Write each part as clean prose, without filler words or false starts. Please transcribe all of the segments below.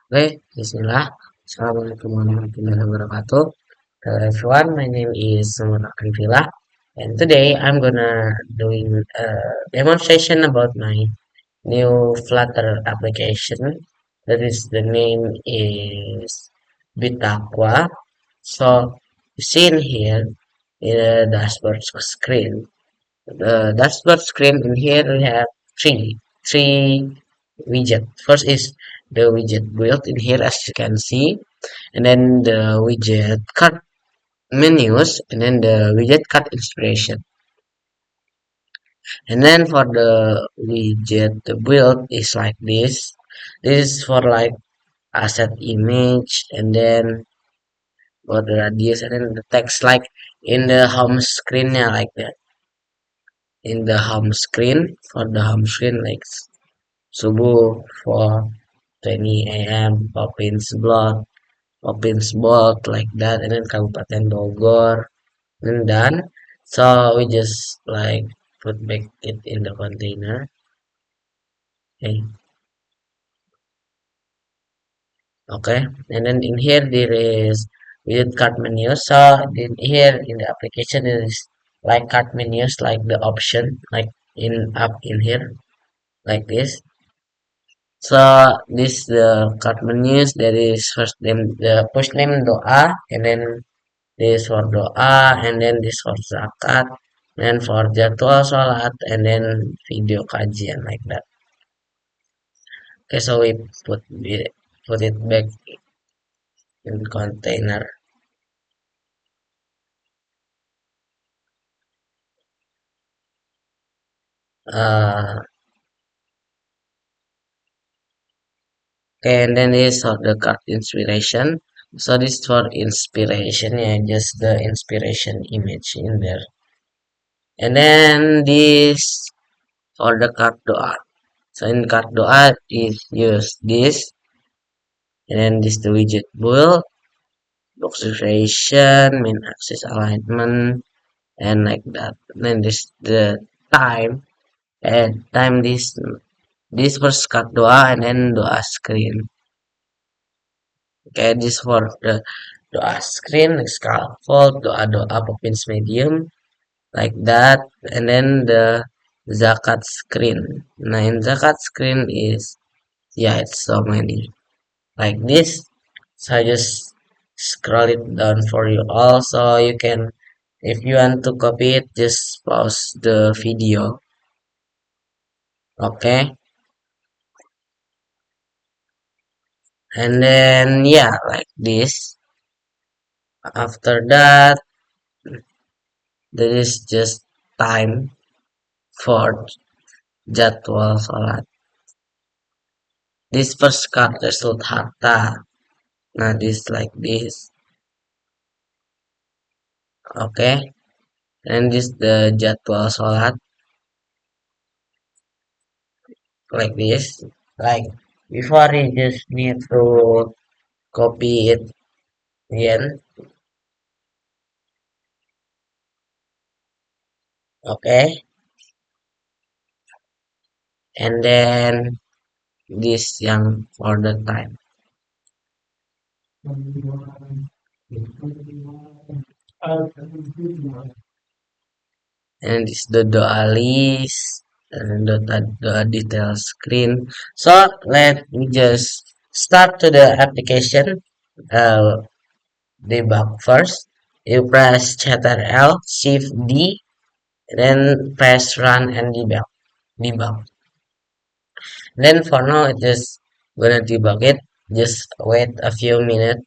Oke, bismillah. Assalamualaikum warahmatullahi wabarakatuh. Hello everyone, my name is Sumar Akrivillah, and today I'm gonna doing a demonstration about my new Flutter application. That is the name is Bitaqwa. So you see in here in the dashboard screen. The dashboard screen in here we have three widget. First is the widget built in here as you can see, and then the widget cut menus, and then the widget cut inspiration. And then for the widget the build is like this. This is for like asset image, and then for the radius, and then the text like in the home screen like that. In the home screen, for the home screen like subuh for 20 a.m. Popins Blog like that, and then Kabupaten Bogor, and done. So we just like put back it in the container. Okay, okay, and then in here there is widget card menu. So in here in the application there is like card menus, like the option like in up in here like this. So this the card menus. There is first name, the push name doa, and then this for doa, and then this for zakat, and for jadwal sholat, and then video kajian like that. Okay, so we put it back in container. Uh, okay, and then this for the card inspiration. So this for inspiration, yeah, just the inspiration image in there. And then this for the card doa. So in card doa is use this, and then this the widget build, box duration, main axis alignment, and like that. Then this the time, and time this first card doa, and then doa screen. Okay, this for the doa screen, scaffold, doa popins medium, like that, and then the zakat screen. Now in zakat screen is, yeah, it's so many like this. So I just scroll it down for you all, so you can, if you want to copy it, just pause the video. Okay, and then yeah, like this. After that, there is just time for jadwal sholat. This first card result harta. Nah, this like this. Okay, and this the jadwal sholat like this. Like before, you just need to copy it again. Okay, and then this yang for the time. And this the doa list, and the detail screen. So let me just start to the application. Uh, Debug first. You press Ctrl Shift D, then press Run and Debug. Then for now, it just gonna debug it. Just wait a few minutes,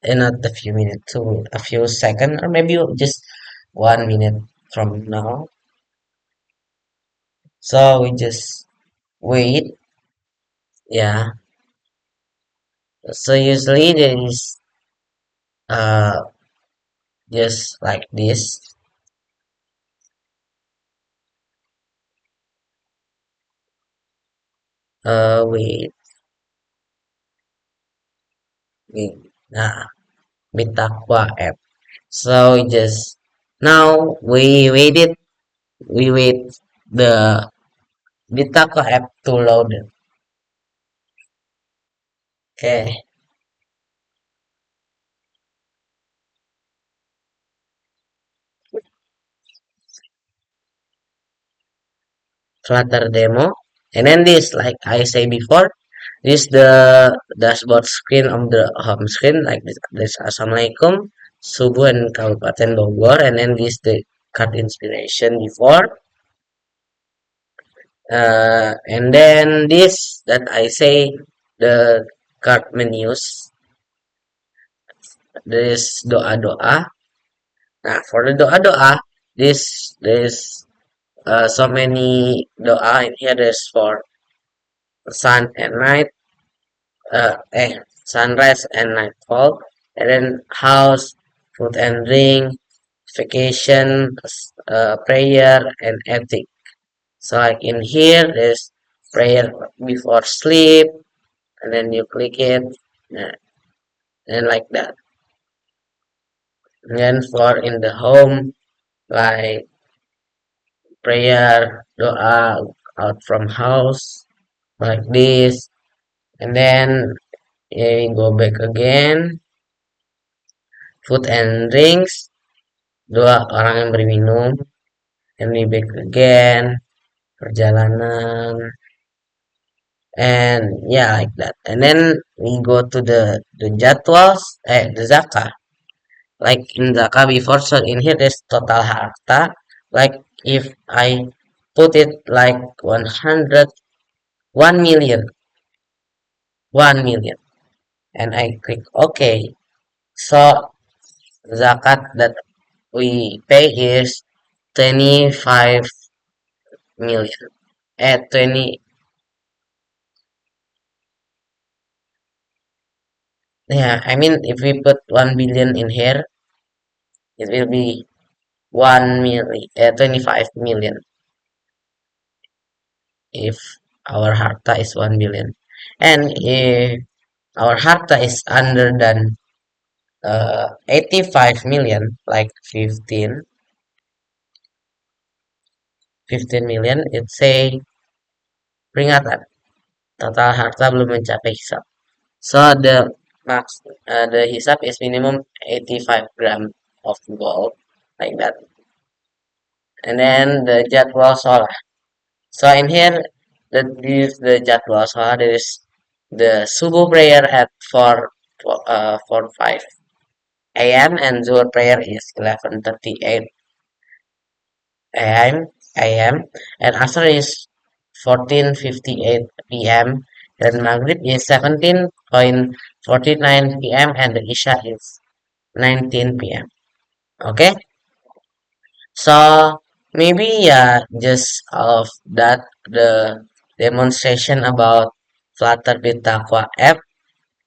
and not a few minutes, to a few seconds, or maybe just 1 minute from now. So we just wait. Yeah. So usually there is just like this. Wait, wait. Nah, Bitaqwa app. So we just now we wait the Bitaqwa app to load. Okay, Flutter demo. And then this, like I say before, this the dashboard screen of the home screen, like this Assalamualaikum, Subuh and Kabupaten Bogor, and then this the card inspiration before. And then this that I say the card menus, this doa-doa. Nah, for the doa-doa, this so many doa in here. There's for sun and night, sunrise and nightfall, and then house, food and drink, vacation, prayer, and ethic. So like in here, there's prayer before sleep, and then you click it, uh, and like that. And then for in the home, like prayer, doa out from house, like this, and then go back again, food and drinks, dua orang yang berminum, and we back again, perjalanan, and yeah, like that. And then we go to the jadwals, the zakah. Like in zakah before, so in here there's total harta. Like if I put it like 100, 1 million, 1 million, and I click OK. So zakat that we pay is 25 million. At 20, yeah, I mean, if we put 1 billion in here, it will be 1 million, 25 million if our harta is 1 billion. And if our harta is under than 85 million, like 15 million, it say peringatan, total harta belum mencapai hisap. So the hisap is minimum 85 gram of gold, like that. And then the jadwal sholat. So in here, the jadwal sholat, there is the subuh prayer at 4 a.m. and zuhur prayer is 11:38 a.m. and asr is 14:58 p.m. and maghrib is 17:49 p.m. and the isha is 19 p.m. Okay, so maybe yeah, just of that the demonstration about Flutter with Taqwa app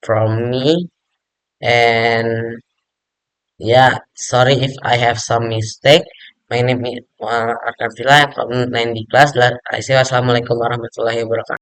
from me. And yeah, sorry if I have some mistake. My name is Arkan Villa. I'm from 9D class. I say wassalamualaikum warahmatullahi wabarakatuh.